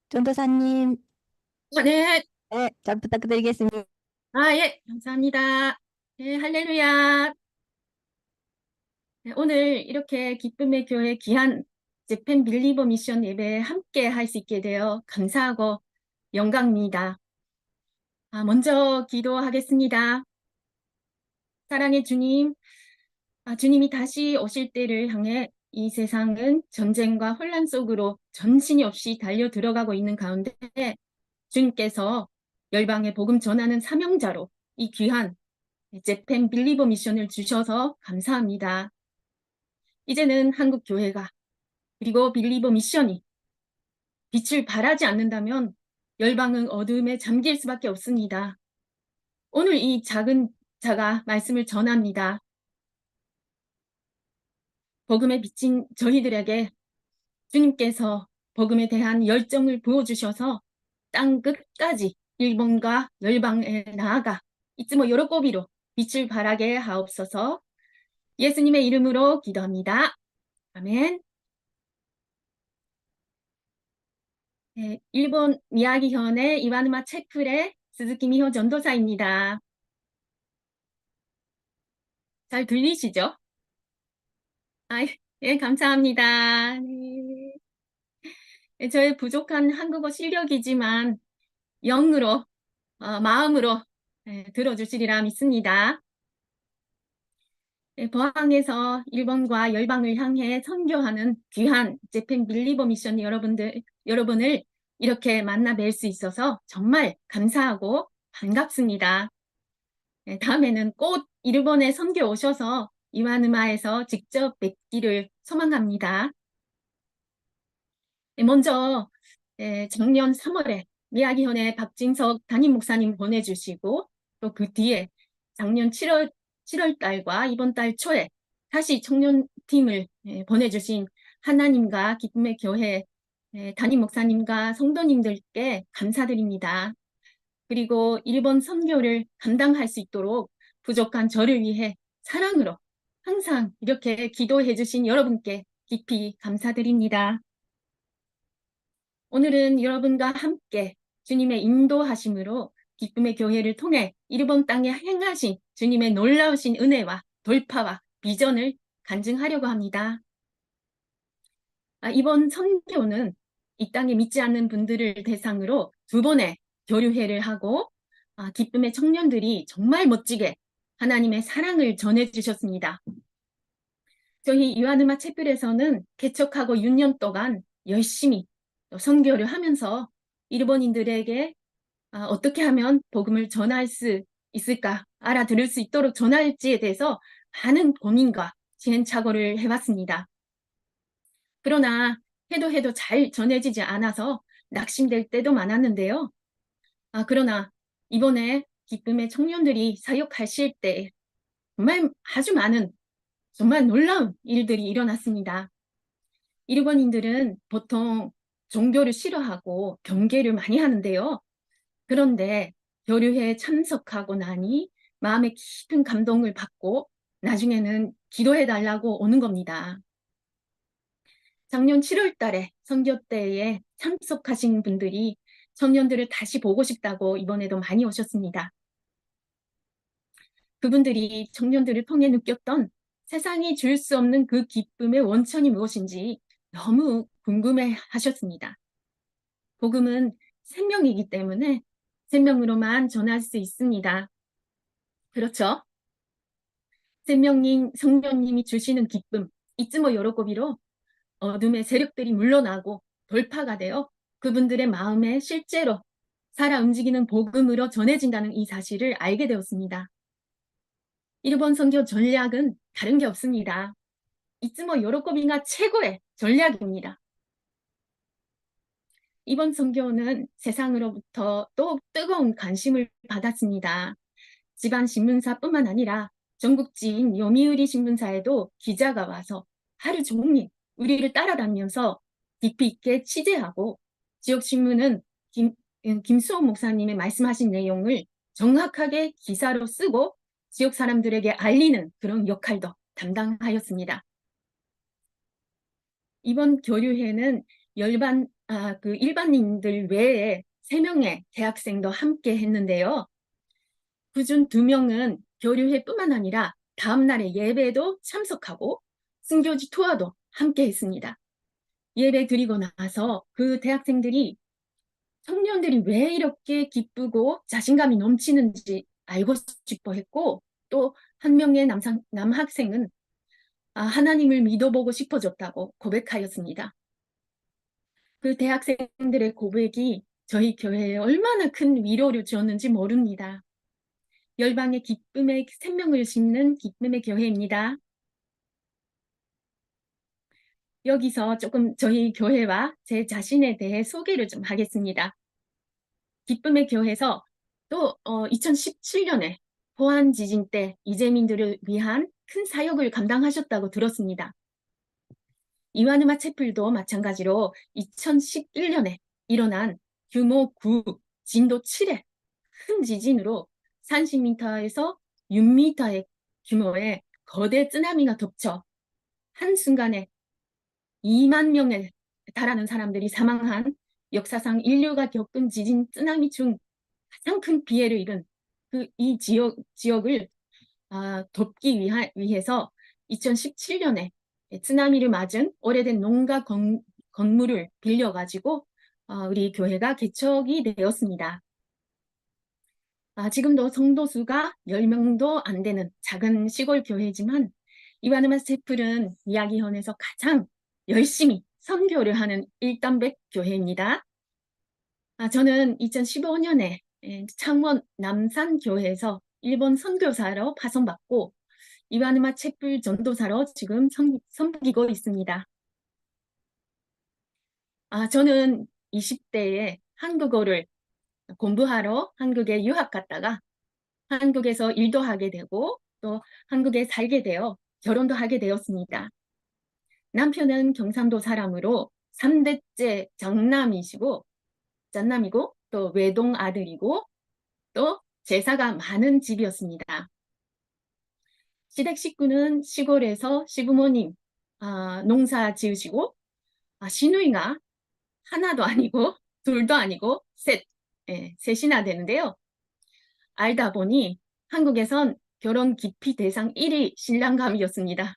전도사님, 네. 네, 잘 부탁드리겠습니다. 예, 감사합니다. 네, 할렐루야. 네, 오늘 이렇게 기쁨의 교회 귀한 재팬 빌리버 미션 예배에 함께 할 수 있게 되어 감사하고 영광입니다. 먼저 기도하겠습니다. 사랑의 주님, 주님이 다시 오실 때를 향해 이 세상은 전쟁과 혼란 속으로 전신이 없이 달려 들어가고 있는 가운데 주님께서 열방에 복음 전하는 사명자로 이 귀한 재팬 빌리버 미션을 주셔서 감사합니다. 이제는 한국 교회가 그리고 빌리버 미션이 빛을 발하지 않는다면 열방은 어둠에 잠길 수밖에 없습니다. 오늘 이 작은 자가 말씀을 전합니다. 복음에 비친 저희들에게 주님께서 복음에 대한 열정을 부어주셔서 땅 끝까지 일본과 열방에 나아가 이쯤 여러 고비로 빛을 발하게 하옵소서. 예수님의 이름으로 기도합니다. 아멘. 네, 일본 미야기현의 이와누마 채플의 스즈키 미호 전도사입니다. 잘 들리시죠? 아, 예, 감사합니다. 네. 네, 저의 부족한 한국어 실력이지만 영으로, 마음으로 들어주시리라 믿습니다. 네, 포항에서 일본과 열방을 향해 선교하는 귀한 재팬 빌리버 미션 여러분을 이렇게 만나 뵐 수 있어서 정말 감사하고 반갑습니다. 네, 다음에는 꼭 일본에 선교 오셔서 이와누마에서 직접 뵙기를 소망합니다. 네, 먼저 작년 3월에 미야기현의 박진석 담임 목사님 보내주시고 또 그 뒤에 작년 7월 달과 이번 달 초에 다시 청년팀을 보내주신 하나님과 기쁨의 교회 담임 목사님과 성도님들께 감사드립니다. 그리고 일본 선교를 감당할 수 있도록 부족한 저를 위해 사랑으로 항상 이렇게 기도해 주신 여러분께 깊이 감사드립니다. 오늘은 여러분과 함께 주님의 인도하심으로 기쁨의 교회를 통해 일본 땅에 행하신 주님의 놀라우신 은혜와 돌파와 비전을 간증하려고 합니다. 이번 선교는 이 땅에 믿지 않는 분들을 대상으로 2번의 교류회를 하고 기쁨의 청년들이 정말 멋지게 하나님의 사랑을 전해주셨습니다. 저희 이와누마 채플에서는 개척하고 6년 동안 열심히 선교를 하면서 일본인들에게 어떻게 하면 복음을 전할 수 있을까, 알아들을 수 있도록 전할지에 대해서 많은 고민과 시행착오를 해왔습니다. 그러나 해도 잘 전해지지 않아서 낙심될 때도 많았는데요. 그러나 이번에 기쁨의 청년들이 사역하실 때 정말 아주 많은 정말 놀라운 일들이 일어났습니다. 일본인들은 보통 종교를 싫어하고 경계를 많이 하는데요. 그런데 교류회에 참석하고 나니 마음에 깊은 감동을 받고 나중에는 기도해달라고 오는 겁니다. 작년 7월 달에 선교 때에 참석하신 분들이 청년들을 다시 보고 싶다고 이번에도 많이 오셨습니다. 그분들이 청년들을 통해 느꼈던 세상이 줄 수 없는 그 기쁨의 원천이 무엇인지 너무 궁금해 하셨습니다. 복음은 생명이기 때문에 생명으로만 전할 수 있습니다. 그렇죠? 생명님, 성령님이 주시는 기쁨, 이쯤의 요로고비로 어둠의 세력들이 물러나고 돌파가 되어 그분들의 마음에 실제로 살아 움직이는 복음으로 전해진다는 이 사실을 알게 되었습니다. 일본 선교 전략은 다른 게 없습니다. 이쯤의 요로고비가 최고의 전략입니다. 이번 선교는 세상으로부터 또 뜨거운 관심을 받았습니다. 지방 신문사뿐만 아니라 전국지인 요미우리 신문사에도 기자가 와서 하루 종일 우리를 따라다니면서 깊이 있게 취재하고 지역신문은 김수호 목사님의 말씀하신 내용을 정확하게 기사로 쓰고 지역 사람들에게 알리는 그런 역할도 담당하였습니다. 이번 교류회는 그 일반인들 외에 3명의 대학생도 함께 했는데요. 그중 2명은 교류회뿐만 아니라 다음날의 예배도 참석하고 순교지 투어도 함께 했습니다. 예배 드리고 나서 그 대학생들이 청년들이 왜 이렇게 기쁘고 자신감이 넘치는지 알고 싶어 했고, 또 한 명의 남학생은 하나님을 믿어보고 싶어졌다고 고백하였습니다. 그 대학생들의 고백이 저희 교회에 얼마나 큰 위로를 주었는지 모릅니다. 열방의 기쁨의 생명을 심는 기쁨의 교회입니다. 여기서 조금 저희 교회와 제 자신에 대해 소개를 좀 하겠습니다. 기쁨의 교회에서 또 2017년에 포안 지진 때 이재민들을 위한 큰 사역을 감당하셨다고 들었습니다. 이완음악 채플도 마찬가지로 2011년에 일어난 규모 9, 진도 7의 큰 지진으로 30m에서 6m의 규모의 거대 쓰나미가 덮쳐 한순간에 2만 명에 달하는 사람들이 사망한 역사상 인류가 겪은 지진 쓰나미 중 가장 큰 피해를 입은 이 지역을 돕기 위해서 2017년에 쓰나미를 맞은 오래된 농가 건물을 빌려가지고 우리 교회가 개척이 되었습니다. 지금도 성도 수가 10명도 안 되는 작은 시골 교회지만 이와누마 채플은 이야기헌에서 가장 열심히 선교를 하는 일담백 교회입니다. 저는 2015년에 창원 남산교회에서 일본 선교사로 파송받고 이와누마 채플 전도사로 지금 섬기고 있습니다. 저는 20대에 한국어를 공부하러 한국에 유학 갔다가 한국에서 일도 하게 되고 또 한국에 살게 되어 결혼도 하게 되었습니다. 남편은 경상도 사람으로 3대째 장남이고 또 외동 아들이고 또 제사가 많은 집이었습니다. 시댁 식구는 시골에서 시부모님 농사 지으시고 시누이가 하나도 아니고 둘도 아니고 셋이나 되는데요. 알다 보니 한국에선 결혼 기피 대상 1위 신랑감이었습니다.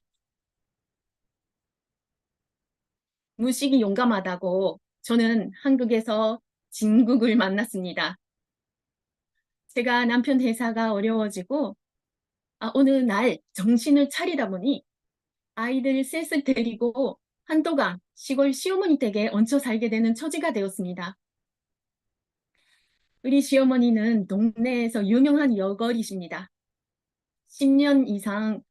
무식이 용감하다고 저는 한국에서 진국을 만났습니다. 제가 남편 회사가 어려워지고 어느 날 정신을 차리다 보니 아이들 셋을 데리고 한동안 시골 시어머니 댁에 얹혀 살게 되는 처지가 되었습니다. 우리 시어머니는 동네에서 유명한 여걸이십니다. 10년 이상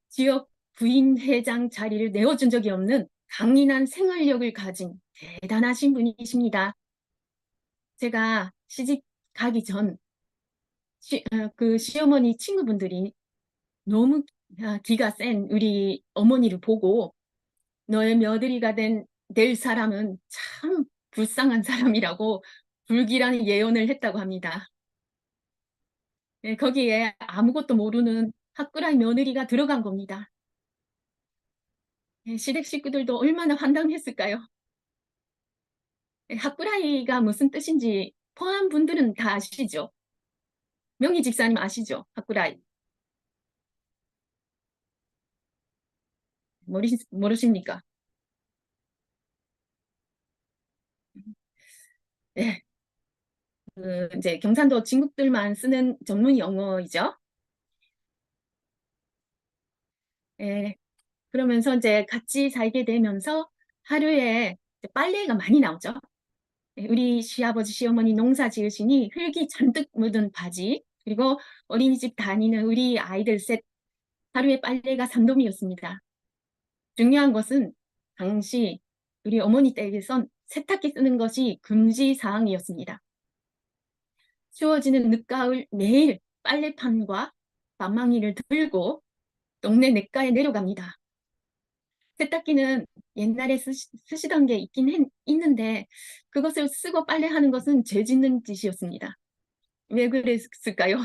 지역 부인회장 자리를 내어준 적이 없는 강인한 생활력을 가진 대단하신 분이십니다. 제가 시집 가기 전 그 시어머니 친구분들이 너무 기가 센 우리 어머니를 보고 너의 며느리가 될 사람은 참 불쌍한 사람이라고 불길한 예언을 했다고 합니다. 거기에 아무것도 모르는 학구라이 며느리가 들어간 겁니다. 시댁 식구들도 얼마나 황당했을까요? 학구라이가 무슨 뜻인지 포함 분들은 다 아시죠? 명희 집사님 아시죠? 학구라이. 모르십니까? 네. 이제 경상도 진국들만 쓰는 전문 용어이죠. 그러면서 이제 같이 살게 되면서 하루에 빨래가 많이 나오죠. 우리 시아버지, 시어머니 농사 지으시니 흙이 잔뜩 묻은 바지, 그리고 어린이집 다니는 우리 아이들 셋 하루에 빨래가 산더미였습니다. 중요한 것은 당시 우리 어머니 댁에선 세탁기 쓰는 것이 금지 사항이었습니다. 추워지는 늦가을 매일 빨래판과 반망이를 들고 동네 냇가에 내려갑니다. 세탁기는 옛날에 쓰시던 게 있는데 그것을 쓰고 빨래하는 것은 죄 짓는 짓이었습니다. 왜 그랬을까요?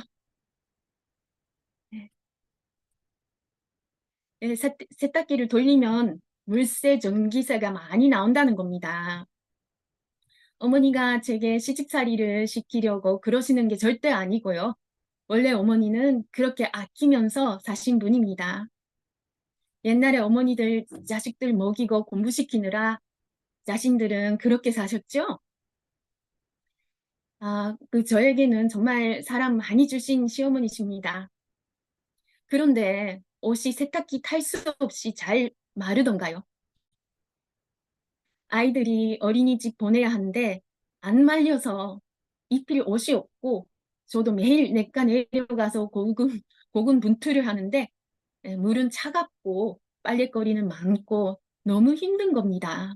세탁기를 돌리면 물세, 전기세가 많이 나온다는 겁니다. 어머니가 제게 시집살이를 시키려고 그러시는 게 절대 아니고요. 원래 어머니는 그렇게 아끼면서 사신 분입니다. 옛날에 어머니들 자식들 먹이고 공부시키느라 자신들은 그렇게 사셨죠? 저에게는 정말 사람 많이 주신 시어머니십니다. 그런데 옷이 세탁기 탈 수 없이 잘 마르던가요? 아이들이 어린이집 보내야 하는데 안 말려서 입힐 옷이 없고 저도 매일 냇가 내려가서 고군분투를 하는데 물은 차갑고 빨래거리는 많고 너무 힘든 겁니다.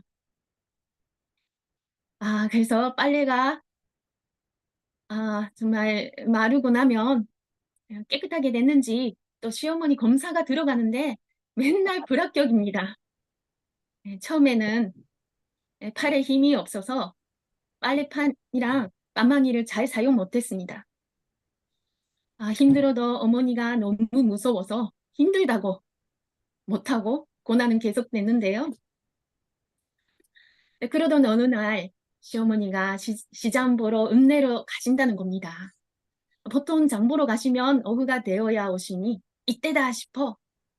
그래서 빨래가 정말 마르고 나면 깨끗하게 됐는지 또 시어머니 검사가 들어가는데 맨날 불합격입니다. 처음에는 팔에 힘이 없어서 빨래판이랑 빨망이를 잘 사용 못했습니다. 힘들어도 어머니가 너무 무서워서 힘들다고 못하고 고난은 계속됐는데요. 그러던 어느 날 시어머니가 시장 보러 읍내로 가신다는 겁니다. 보통 장 보러 가시면 오후가 되어야 오시니 이때다 싶어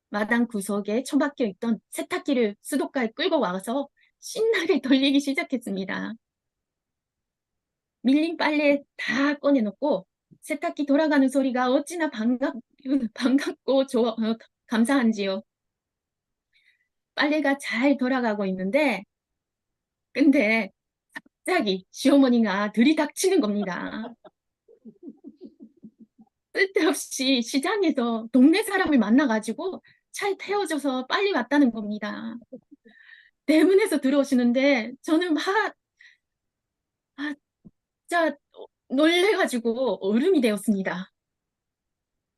마당 구석에 처박혀 있던 세탁기를 수도가에 끌고 와서 신나게 돌리기 시작했습니다. 밀린 빨래 다 꺼내놓고 세탁기 돌아가는 소리가 어찌나 반갑고 감사한지요. 빨래가 잘 돌아가고 있는데 근데 갑자기 시어머니가 들이닥치는 겁니다. 쓸데없이 시장에서 동네 사람을 만나가지고 차에 태워줘서 빨리 왔다는 겁니다. 대문에서 들어오시는데 저는 진짜 놀래가지고 얼음이 되었습니다.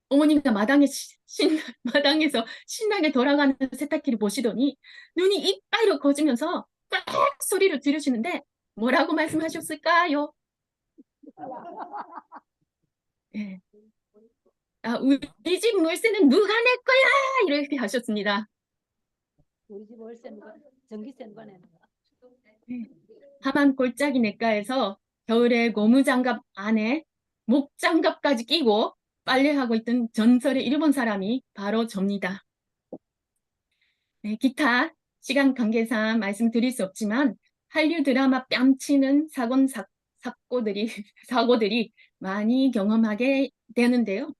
어머니가 마당에서 신나게 돌아가는 세탁기를 보시더니 눈이 이빨로 거지면서 꽉 소리를 지르시는데 뭐라고 말씀하셨을까요? 예. 우리 집 물세는 누가 낼 거야! 이렇게 하셨습니다. 우리 집 월세는 전기세 누가 내는 거야? 하만 골짜기 냇가에서 겨울에 고무장갑 안에 목장갑까지 끼고 빨래하고 있던 전설의 일본 사람이 바로 접니다. 기타 시간 관계상 말씀드릴 수 없지만 한류 드라마 뺨치는 사고들이 많이 경험하게 되는데요.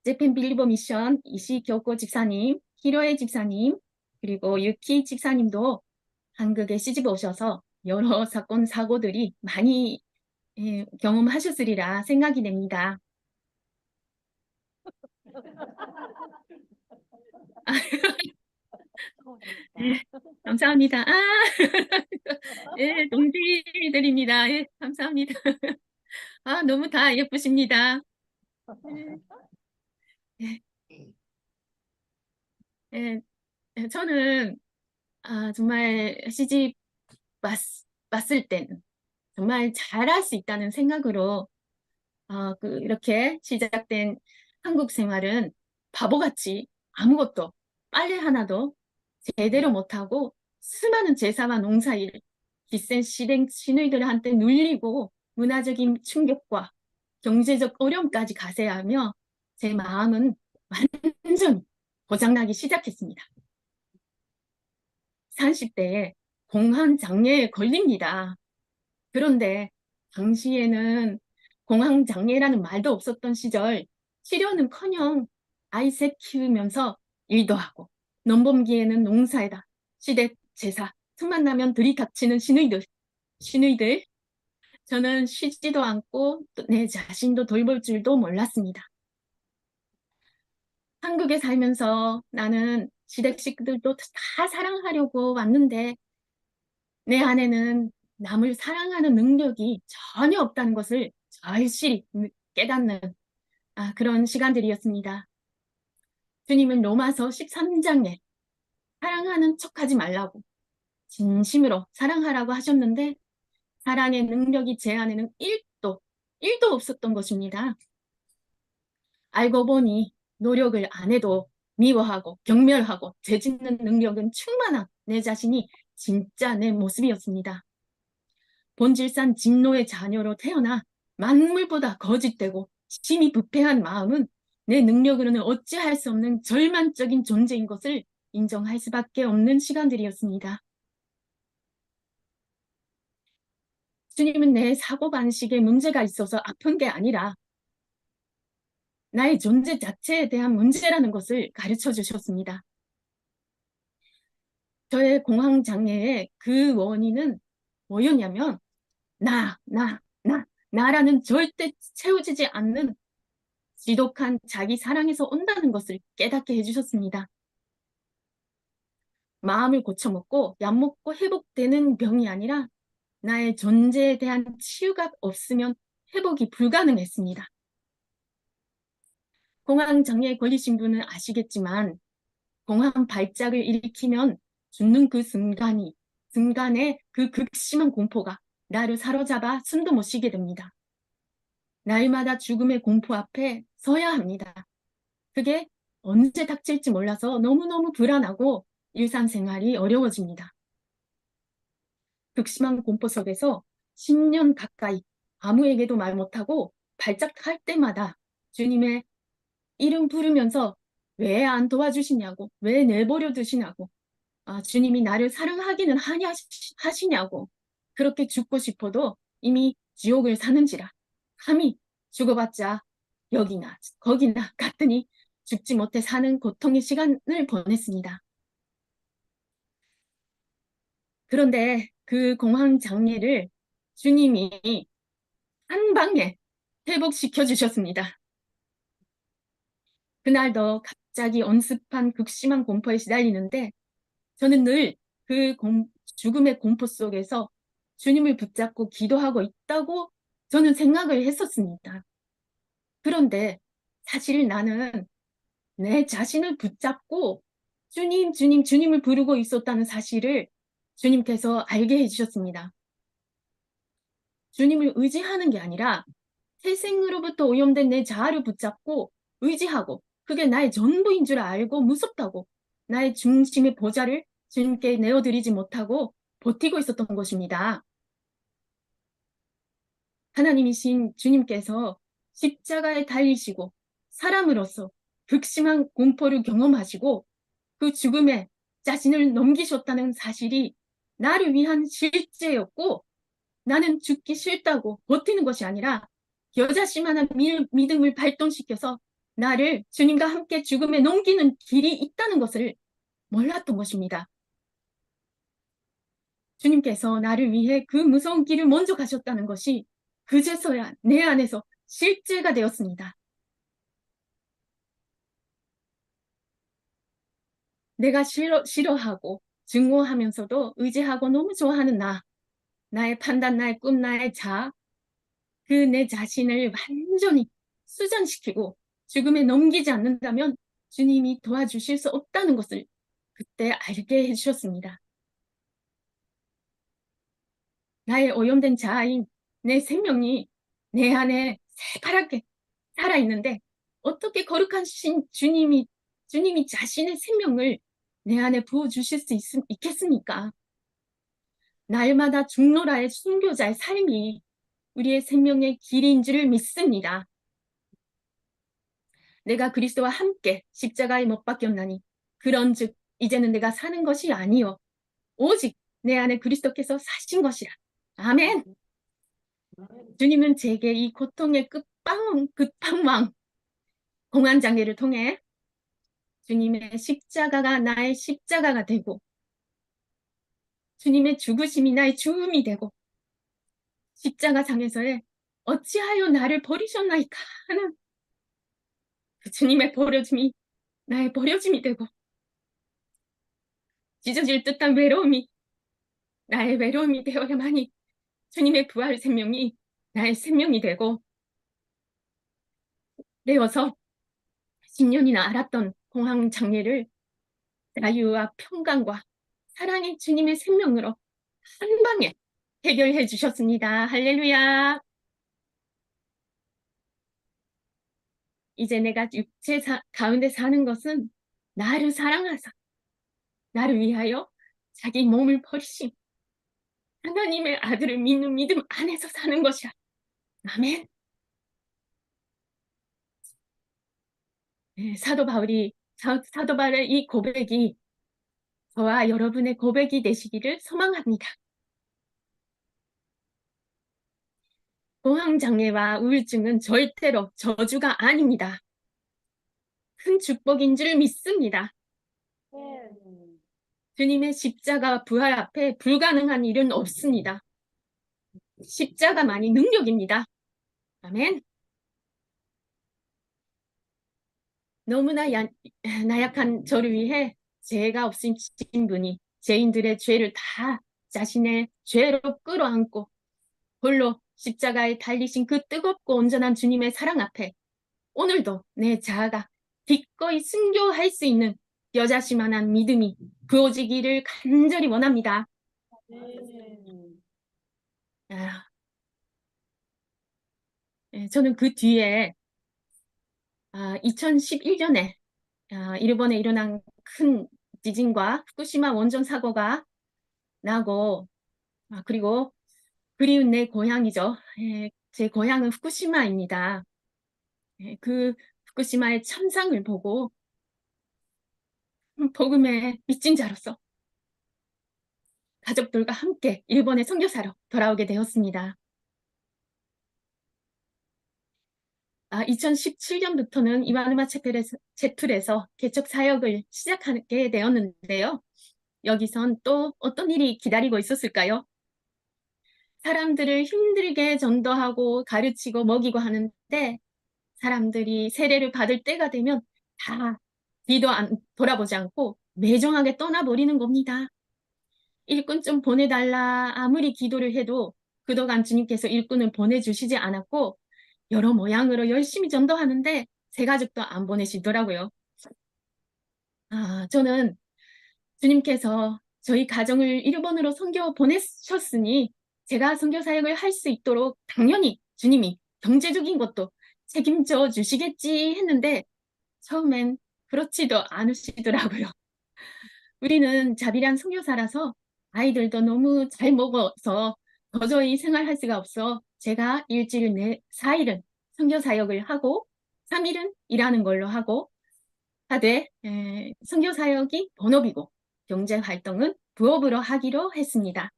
재팬 빌리버 미션 이시교코 집사님, 히로에 집사님, 그리고 유키 집사님도 한국에 시집 오셔서 여러 사건, 사고들이 많이 경험하셨으리라 생각이 됩니다. 네, 감사합니다. 예, 동지들입니다. 예, 감사합니다. 너무 다 예쁘십니다. 예, 예, 저는 정말 시집 왔을 때는 정말 잘할 수 있다는 생각으로 이렇게 시작된 한국 생활은 바보같이 아무것도 빨래 하나도 제대로 못하고 수많은 제사와 농사일 기센 시누이들한테 눌리고 문화적인 충격과 경제적 어려움까지 가세하며 제 마음은 완전히 고장나기 시작했습니다. 30대에 공황 장애에 걸립니다. 그런데 당시에는 공황 장애라는 말도 없었던 시절 치료는커녕 아이 셋 키우면서 일도 하고 넘범기에는 농사에다 시댁 제사 틈만 나면 들이닥치는 시누이들 저는 쉬지도 않고 내 자신도 돌볼 줄도 몰랐습니다. 한국에 살면서 나는 시댁 식구들도 다 사랑하려고 왔는데 내 안에는 남을 사랑하는 능력이 전혀 없다는 것을 절실히 깨닫는 그런 시간들이었습니다. 주님은 로마서 13장에 사랑하는 척하지 말라고 진심으로 사랑하라고 하셨는데 사랑의 능력이 제 안에는 1도 없었던 것입니다. 알고 보니 노력을 안 해도 미워하고 경멸하고 죄짓는 능력은 충만한 내 자신이 진짜 내 모습이었습니다. 본질상 진노의 자녀로 태어나 만물보다 거짓되고 심히 부패한 마음은 내 능력으로는 어찌할 수 없는 절망적인 존재인 것을 인정할 수밖에 없는 시간들이었습니다. 주님은 내 사고방식에 문제가 있어서 아픈 게 아니라 나의 존재 자체에 대한 문제라는 것을 가르쳐 주셨습니다. 저의 공황장애의 그 원인은 뭐였냐면 나라는 절대 채워지지 않는 지독한 자기 사랑에서 온다는 것을 깨닫게 해주셨습니다. 마음을 고쳐먹고 약먹고 회복되는 병이 아니라 나의 존재에 대한 치유가 없으면 회복이 불가능했습니다. 공황장애에 걸리신 분은 아시겠지만 공황 발작을 일으키면 죽는 그 순간에 그 극심한 공포가 나를 사로잡아 숨도 못 쉬게 됩니다. 날마다 죽음의 공포 앞에 서야 합니다. 그게 언제 닥칠지 몰라서 너무너무 불안하고 일상생활이 어려워집니다. 극심한 공포 속에서 10년 가까이 아무에게도 말 못하고 발작할 때마다 주님의 이름 부르면서 왜 안 도와주시냐고, 왜 내버려 두시냐고, 주님이 나를 사랑하기는 하시냐고, 그렇게 죽고 싶어도 이미 지옥을 사는지라 감히 죽어봤자 여기나 거기나 갔더니 죽지 못해 사는 고통의 시간을 보냈습니다. 그런데 그 공황 장애를 주님이 한 방에 회복시켜 주셨습니다. 그날도 갑자기 엄습한 극심한 공포에 시달리는데 저는 늘 그 죽음의 공포 속에서 주님을 붙잡고 기도하고 있다고 저는 생각을 했었습니다. 그런데 사실 나는 내 자신을 붙잡고 주님을 부르고 있었다는 사실을 주님께서 알게 해주셨습니다. 주님을 의지하는 게 아니라 태생으로부터 오염된 내 자아를 붙잡고 의지하고 그게 나의 전부인 줄 알고 무섭다고 나의 중심의 보좌를 주님께 내어드리지 못하고 버티고 있었던 것입니다. 하나님이신 주님께서 십자가에 달리시고 사람으로서 극심한 공포를 경험하시고 그 죽음에 자신을 넘기셨다는 사실이 나를 위한 실제였고 나는 죽기 싫다고 버티는 것이 아니라 여자씨만한 믿음을 발동시켜서 나를 주님과 함께 죽음에 넘기는 길이 있다는 것을 몰랐던 것입니다. 주님께서 나를 위해 그 무서운 길을 먼저 가셨다는 것이 그제서야 내 안에서 실제가 되었습니다. 내가 싫어하고 증오하면서도 의지하고 너무 좋아하는 나의 판단, 나의 꿈, 나의 자아, 그 내 자신을 완전히 수전시키고 죽음에 넘기지 않는다면 주님이 도와주실 수 없다는 것을 그때 알게 해주셨습니다. 나의 오염된 자아인 내 생명이 내 안에 새파랗게 살아있는데 어떻게 거룩한 주님이 자신의 생명을 내 안에 부어주실 수 있겠습니까? 날마다 중노라의 순교자의 삶이 우리의 생명의 길인 줄 믿습니다. 내가 그리스도와 함께 십자가에 못 박혔나니 그런즉 이제는 내가 사는 것이 아니요 오직 내 안에 그리스도께서 사신 것이라. 아멘. 주님은 제게 이 고통의 끝판왕 공황장애를 통해 주님의 십자가가 나의 십자가가 되고 주님의 죽으심이 나의 죽음이 되고 십자가상에서의 어찌하여 나를 버리셨나이까 하는 그 주님의 버려짐이 나의 버려짐이 되고 찢어질 듯한 외로움이 나의 외로움이 되어야만이 주님의 부활 생명이 나의 생명이 되어서 10년이나 알았던 공황장애를 자유와 평강과 사랑의 주님의 생명으로 한 방에 해결해 주셨습니다. 할렐루야. 이제 내가 육체 가운데 사는 것은 나를 사랑하사 나를 위하여 자기 몸을 버리심 하나님의 아들을 믿는 믿음 안에서 사는 것이야. 아멘. 네, 사도 바울의 이 고백이 저와 여러분의 고백이 되시기를 소망합니다. 공황장애와 우울증은 절대로 저주가 아닙니다. 큰 축복인 줄 믿습니다. 주님의 십자가 부활 앞에 불가능한 일은 없습니다. 십자가만이 능력입니다. 아멘. 너무나 나약한 저를 위해 죄가 없으신 분이 죄인들의 죄를 다 자신의 죄로 끌어안고 홀로 십자가에 달리신 그 뜨겁고 온전한 주님의 사랑 앞에 오늘도 내 자아가 기꺼이 순교할 수 있는 여자씨만한 믿음이 부어지기를 간절히 원합니다. 저는 그 뒤에 2011년에 일본에 일어난 큰 지진과 후쿠시마 원전 사고가 나고 그리고 그리운 내 고향이죠. 제 고향은 후쿠시마입니다. 그 후쿠시마의 참상을 보고 복음에 미친 자로서 가족들과 함께 일본에 선교사로 돌아오게 되었습니다. 2017년부터는 이와누마 채플에서 개척 사역을 시작하게 되었는데요. 여기선 또 어떤 일이 기다리고 있었을까요? 사람들을 힘들게 전도하고 가르치고 먹이고 하는데 사람들이 세례를 받을 때가 되면 다 뒤도 돌아보지 않고 매정하게 떠나버리는 겁니다. 일꾼 좀 보내달라 아무리 기도를 해도 그동안 주님께서 일꾼을 보내주시지 않았고 여러 모양으로 열심히 전도하는데 제 가족도 안 보내시더라고요. 저는 주님께서 저희 가정을 일본으로 선교 보내셨으니 제가 선교 사역을 할 수 있도록 당연히 주님이 경제적인 것도 책임져 주시겠지 했는데 처음엔 그렇지도 않으시더라고요. 우리는 자비란 선교사라서 아이들도 너무 잘 먹어서 도저히 생활할 수가 없어 제가 일주일 내 4일은 선교 사역을 하고 3일은 일하는 걸로 하고 하되 선교 사역이 본업이고 경제 활동은 부업으로 하기로 했습니다.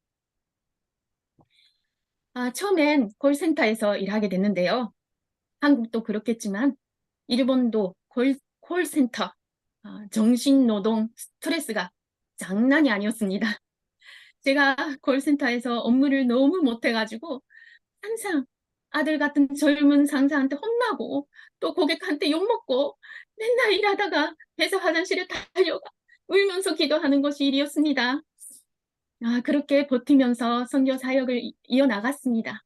처음엔 콜센터에서 일하게 됐는데요. 한국도 그렇겠지만 일본도 콜센터 정신노동 스트레스가 장난이 아니었습니다. 제가 콜센터에서 업무를 너무 못해가지고 항상 아들 같은 젊은 상사한테 혼나고 또 고객한테 욕먹고 맨날 일하다가 회사 화장실에 달려가 울면서 기도하는 것이 일이었습니다. 그렇게 버티면서 선교 사역을 이어나갔습니다.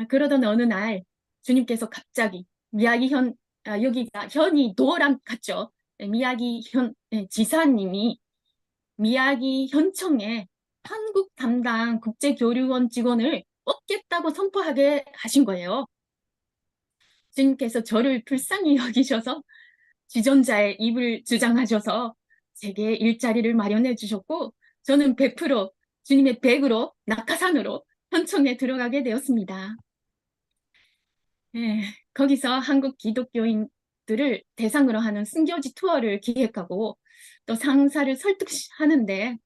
그러던 어느 날 주님께서 갑자기 미야기현 여기가 현이 도어람 같죠? 미야기현 지사님이 미야기현청에 한국 담당 국제교류원 직원을 뽑겠다고 선포하게 하신 거예요. 주님께서 저를 불쌍히 여기셔서 지존자의 입을 주장하셔서 제게 일자리를 마련해 주셨고 저는 100% 주님의 100으로 낙하산으로 현청에 들어가게 되었습니다. 거기서 한국 기독교인들을 대상으로 하는 순교지 투어를 기획하고 또 상사를 설득하는데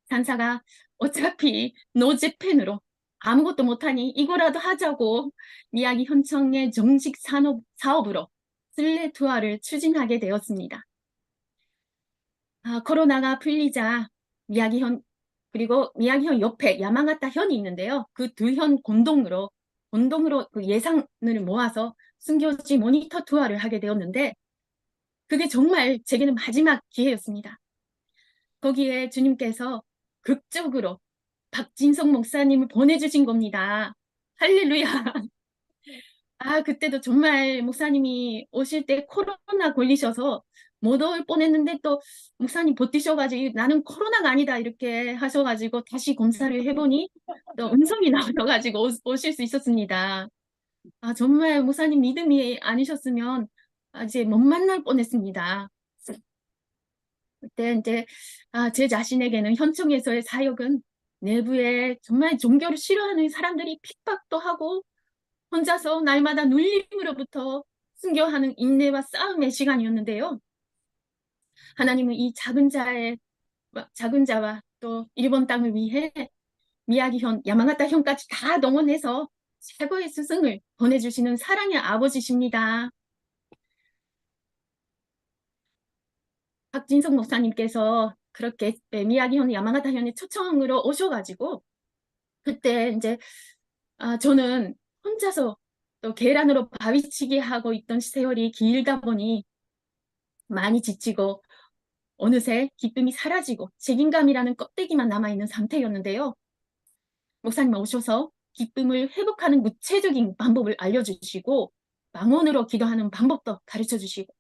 상사가 어차피 노제펜으로 아무것도 못하니 이거라도 하자고 미야기 현청의 정식 사업으로 슬레 투어를 추진하게 되었습니다. 코로나가 풀리자 그리고 미야기현 옆에 야마가타 현이 있는데요. 그 두 현 공동으로 그 예산을 모아서 순교지 모니터 투어를 하게 되었는데 그게 정말 제게는 마지막 기회였습니다. 거기에 주님께서 극적으로 박진성 목사님을 보내주신 겁니다. 할렐루야. 그때도 정말 목사님이 오실 때 코로나 걸리셔서 못 올 뻔했는데 또 목사님 버티셔가지고 나는 코로나가 아니다 이렇게 하셔가지고 다시 검사를 해보니 또 음성이 나오셔가지고 오실 수 있었습니다. 정말 목사님 믿음이 아니셨으면 이제 못 만날 뻔했습니다. 그때 이제 제 자신에게는 현청에서의 사역은 내부에 정말 종교를 싫어하는 사람들이 핍박도 하고 혼자서 날마다 눌림으로부터 순교하는 인내와 싸움의 시간이었는데요. 하나님은 이 작은 자와 또 일본 땅을 위해 미야기현, 야마가타 현까지 다 동원해서 최고의 스승을 보내주시는 사랑의 아버지십니다. 박진석 목사님께서 그렇게 미야기현, 야마가타 현에 초청으로 오셔가지고 그때 이제 저는 혼자서 또 계란으로 바위치기 하고 있던 세월이 길다 보니 많이 지치고 어느새 기쁨이 사라지고 책임감이라는 껍데기만 남아있는 상태였는데요. 목사님 오셔서 기쁨을 회복하는 구체적인 방법을 알려주시고 망언으로 기도하는 방법도 가르쳐주시고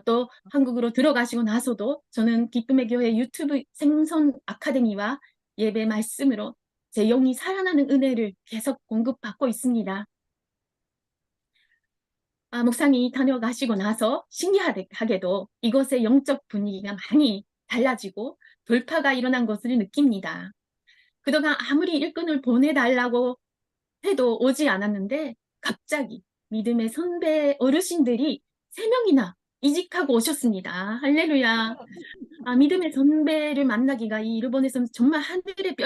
또 한국으로 들어가시고 나서도 저는 기쁨의 교회 유튜브 생선 아카데미와 예배 말씀으로 제 영이 살아나는 은혜를 계속 공급받고 있습니다. 목사님이 다녀가시고 나서 신기하게도 이곳의 영적 분위기가 많이 달라지고 돌파가 일어난 것을 느낍니다. 그동안 아무리 일꾼을 보내달라고 해도 오지 않았는데 갑자기 믿음의 선배 어르신들이 3명이나 이직하고 오셨습니다. 할렐루야. 믿음의 선배를 만나기가 이 일본에서는 정말 하늘의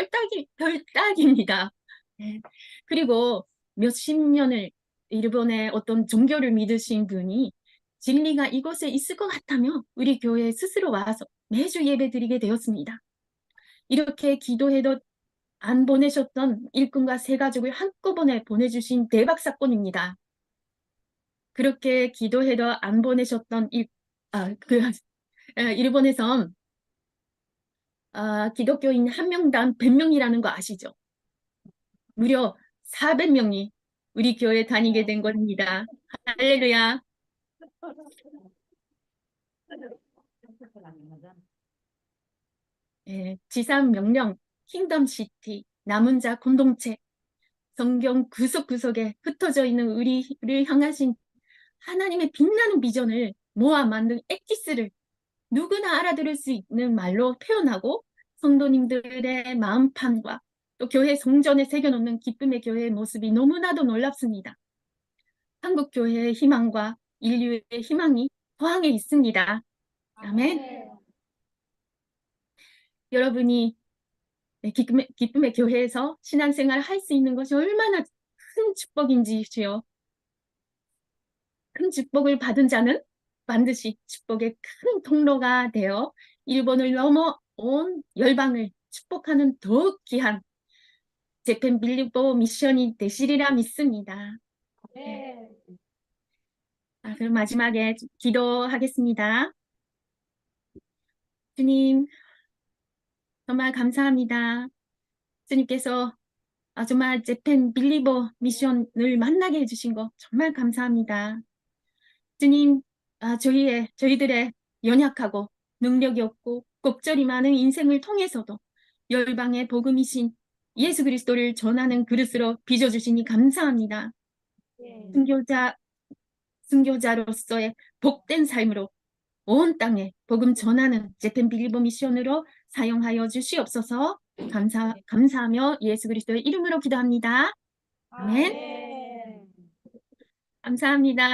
별따기입니다. 네. 그리고 몇십 년을 일본의 어떤 종교를 믿으신 분이 진리가 이곳에 있을 것 같다며 우리 교회에 스스로 와서 매주 예배드리게 되었습니다. 이렇게 기도해도 안 보내셨던 일꾼과 세 가족을 한꺼번에 보내주신 대박 사건입니다. 그렇게 기도해도 안 보내셨던 일본에선 기독교인 한 명당 100명이라는 거 아시죠? 무려 400명이 우리 교회에 다니게 된 겁니다. 할렐루야. 지상 명령, 킹덤시티, 남은 자 공동체, 성경 구석구석에 흩어져 있는 우리를 향하신 하나님의 빛나는 비전을 모아 만든 엑기스를 누구나 알아들을 수 있는 말로 표현하고 성도님들의 마음판과 또 교회 성전에 새겨놓는 기쁨의 교회의 모습이 너무나도 놀랍습니다. 한국 교회의 희망과 인류의 희망이 포항에 있습니다. 아멘. 여러분이 기쁨의 교회에서 신앙생활을 할 수 있는 것이 얼마나 큰 축복인지요. 큰 축복을 받은 자는 반드시 축복의 큰 통로가 되어 일본을 넘어 온 열방을 축복하는 더욱 귀한 재팬 빌리보 미션이 되시리라 믿습니다. 네. 그럼 마지막에 기도하겠습니다. 주님, 정말 감사합니다. 주님께서 정말 재팬 빌리버 미션을 만나게 해주신 거 정말 감사합니다. 주님, 저희들의 연약하고 능력이 없고 곡절이 많은 인생을 통해서도 열방의 복음이신 예수 그리스도를 전하는 그릇으로 빚어주시니 감사합니다. 순교자로서의 복된 삶으로 온 땅에 복음 전하는 재팬 빌리버 미션으로 사용하여 주시옵소서. 감사하며 예수 그리스도의 이름으로 기도합니다. 아멘. 감사합니다.